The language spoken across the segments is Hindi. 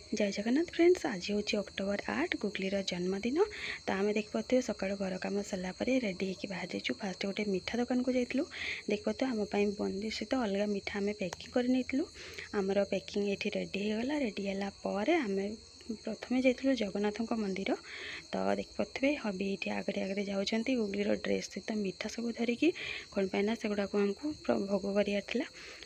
जय जगन्नाथ फ्रेंड्स। आज हूँ अक्टोबर 8 गुगलीर जन्मदिन। तो आम देख पाते सका घर कम सरलापर रेडी होकर बाहर जाइए। फास्ट गोटे मिठा दुकान को जाइलु। देख पाते आम बंदी सहित अलग मिठा आम पैकिंग कर आमर पैकिंग ये रेडी होगा। रेडी है आम प्रथम जाइलु जगन्नाथ मंदिर। तो देख पाथे हबी ये आगे आगे जाऊँगी गुगलीर ड्रेस सहित मिठा सब धरिकी कौन पाइना से गुड़ाक आमको भोग कर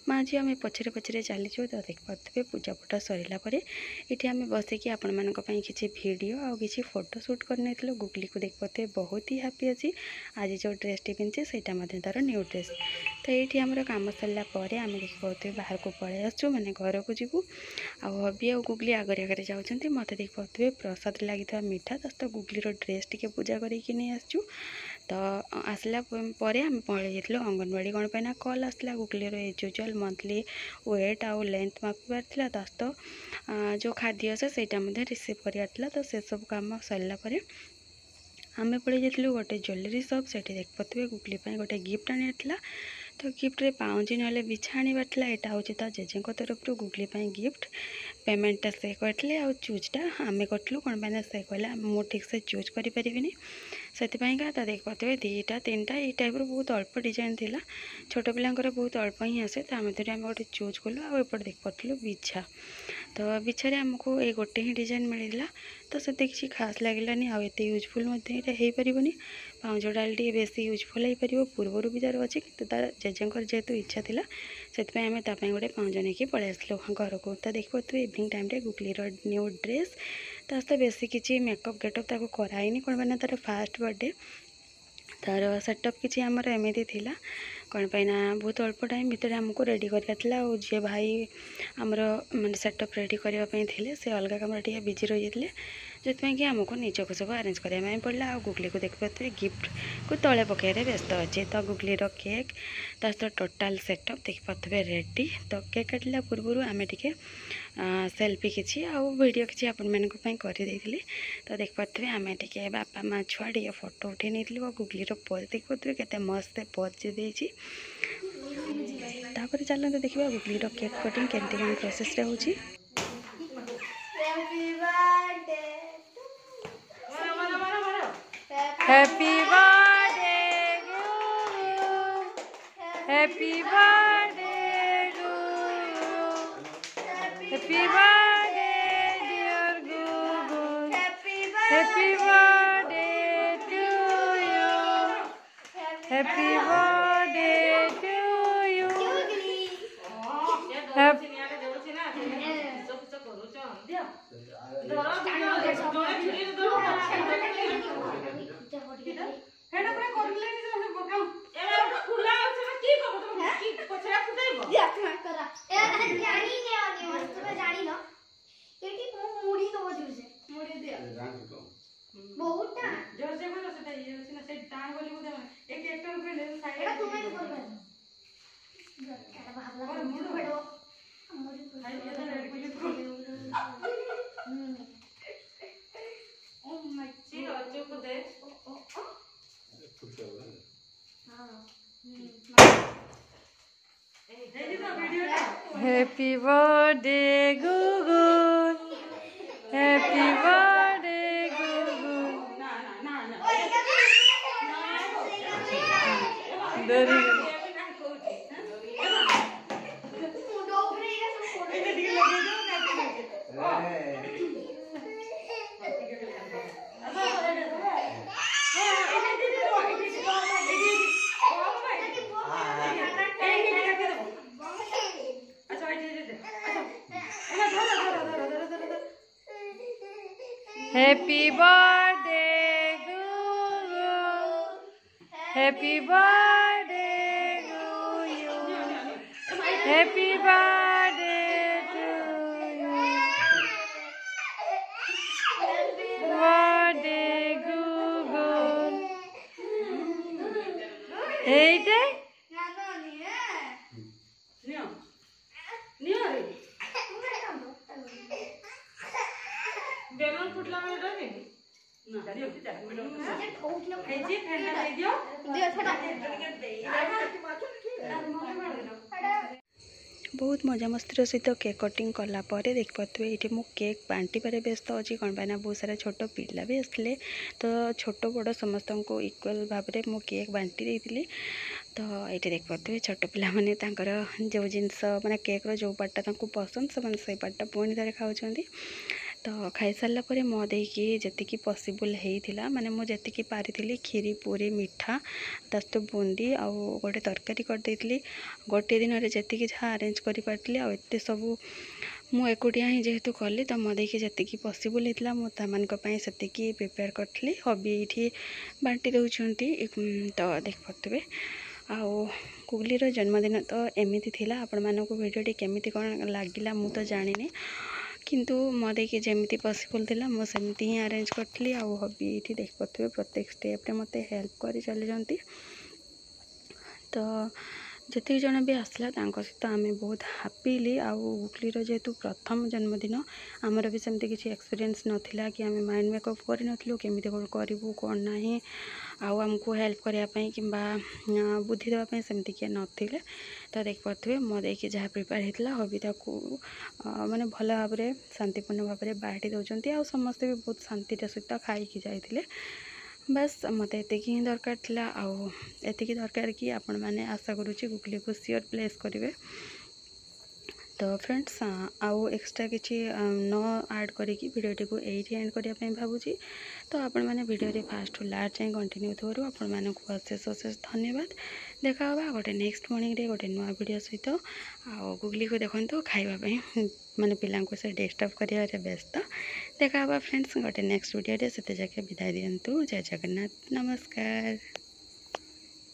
माँ जी आम पछरे पछरे चलीचु। तो देख पाथे पूजा पाठ सरला ये आम बसिकी आपण मान किसी वीडियो आ कि फोटो शूट करने गुगली को देख पाते बहुत ही हैप्पी अच्छी। आज जो ड्रेस टी पिंधे से तार न्यू ड्रेस। तो ये आमर कम सरला आम देख पाते बाहर को पलि आसु मैंने घर को जीवु आबी आ गुगली आगे आगे जाऊँच। मत देख पाते प्रसाद लगी मिठा तो गुगलीर ड्रेस टी पूजा करके नहीं आसचु। तो आसला आम पलि जाइलु अंगनवाड़ी कौन पाइना कल आसला गुगलीर एज यूजुआल मंथली वेट आउ लेंथ मापिबार था। तो जो खाद्य से रिसीव कर तो से सब कम सरला आम पड़े जाइलु गोटे ज्वेलरी शॉप से देख पाते गुगली गोटे गिफ्ट आनी तो गिफ्ट रे पाउंजी ना बिछा आनबार यहाँ हूँ तो जेजे तरफ गुगली गिफ्ट पेमेंटा से करते आ चूजटा आम करूँ कौन पाइना से कहला मु ठीक से चूज करें से तो देख पाते दीटा तीन टा ये टाइप बहुत अल्प डिजाइन थी छोट पिलांकर बहुत अल्प ही आसे। तो आम आम गोटे चूज कलु आउट देख पार्लु बिछा। तो बिछारे आमको ये गोटे ही डिजाइन मिलला तो से किसी खास लगलानी आत यूजफुल होपारे पाउज डाल टे बेसी यूजफुल हो पार पूर्वर भी तार अच्छे कि तार जेजेंकर जेहेतु इच्छा था से आम ताप गोटे पाउज नहीं पलि आसलु घर को। तो देख पाते इवनिंग टाइम गुगलीर न्यू ड्रेस तो बेसी किसी मेकअप गेटअप ताको कराइनी कौन पाइना तार फास्ट बर्थडे तार सेटअप किसी आमर एमती थी कौन पाइना बहुत अल्प टाइम भितर आमको रेडी करा जी भाई आमर माने सेटअप रेडी करने से अलग कम बिजी रही जाते जो कि आमको निजक सब आरेंज कराया पड़ा। आ गुगली को देख पाते गिफ्ट को तले पकड़े व्यस्त अच्छे। तो गुगलीर केक तो टोटाल सेटअप देख पाते रेडी। तो केक काटला पूर्व आम टे सेल्फी किसी आउ वीडियो किसी आपण मानी करदे। तो देख पाते आम टे बापा माँ छुआ टे फोटो उठे नहीं गुगलीर पोज देख पाते केते मस्त पोज देती। तापर चलते देखा गुगलीर केक कटिंग केमती कौन प्रोसेस रे होची। Happy birthday, Guru. Happy birthday, Guru. Happy birthday, dear Guru. Happy birthday to you. Happy birthday to you. Happy Happy birthday, Gugu. Happy birthday, Gugu. Happy birthday, Guru. Happy birthday to you. Happy birthday to you. Birthday, Guru. Hey, day. बहुत मजामस्तिर सहित केक कटिंग कलापर देखिपे ये मु केक बांटबार व्यस्त अच्छी कौन पाइना बहुत सारा छोट पिला भी आसते तो छोट बड़ समस्त को इक्वल भाव में मु केक बांटी देती। तो ये देखिपे छोट पिला माने जो जिनस माने केक्र जो पार्टा पसंद से पार्टा पुणी थे खाऊँ। तो खाई सारापर मो देकी जी पॉसिबल होता माने मुझे पारी खीरी पूरी मिठा तो बुंदी आउ गोटे तरकारी करदेली गोटे दिन में जी जहाँ अरेंज कर पार्टी आते सब मु एकुटिया ही जेहेतु कली तो मो देखी जी पॉसिबल होता मुझे से प्रिपेयर करी हबी ये बांटी दौरान। तो देख पारे आउ गुगलीर जन्मदिन तो एमती थिला आपण मानक वीडियोटी केमिति कौन लगिला मु तो जानी किंतु मो देखिए जमी पॉसिबल थिला मु सेमती ही अरेंज करी आउ हबी ये देख पारे प्रत्येक स्टेप्रे मत हेल्प कर चली। तो जिते जन भी आसला सहित आम बहुत हापिली आउ गुगलीर जेहेतु प्रथम जन्मदिन आमर भी सेमती किसी एक्सपीरियंस नाला कि आम माइंड मेकअप करूँ केमी कौन करूँ कौन ना आउ आमको हेल्प करने कि बुद्धि देवाई सेमती किए नथिले। तो देख पारे मो देखिए जहाँ प्रिपेयर होता हबीटा को माने भल भाव में शांतिपूर्ण भाव में बांटी दौरान आ समस्ते भी बहुत शांति सहित खाई जाते। बस मत ही दरकार थिला आउ एतिकी दरकार कि आपण मैंने आशा करुँची गुगली को सियोर प्लेस करेंगे। तो फ्रेंड्स आउ एक्स्ट्रा किसी न ऐड करी वीडियोटी को यही एंड करने भावुची। तो आपण मैंने वीडियो फास्ट टू लास्ट जाए कंटिन्यू थोरू आपण मानक अशेष अशेष धन्यवाद। देखा गोटे नेक्स्ट मॉर्निंग रे गोटे नुआ वीडियो सहित आउ गुगली को देखो खावाई माने पिला से डिस्टर्ब कर व्यस्त। देखा फ्रेंड्स गोटे नेक्स्ट वीडियो से जाके विदाय दिंतु। जय जगन्नाथ नमस्कार।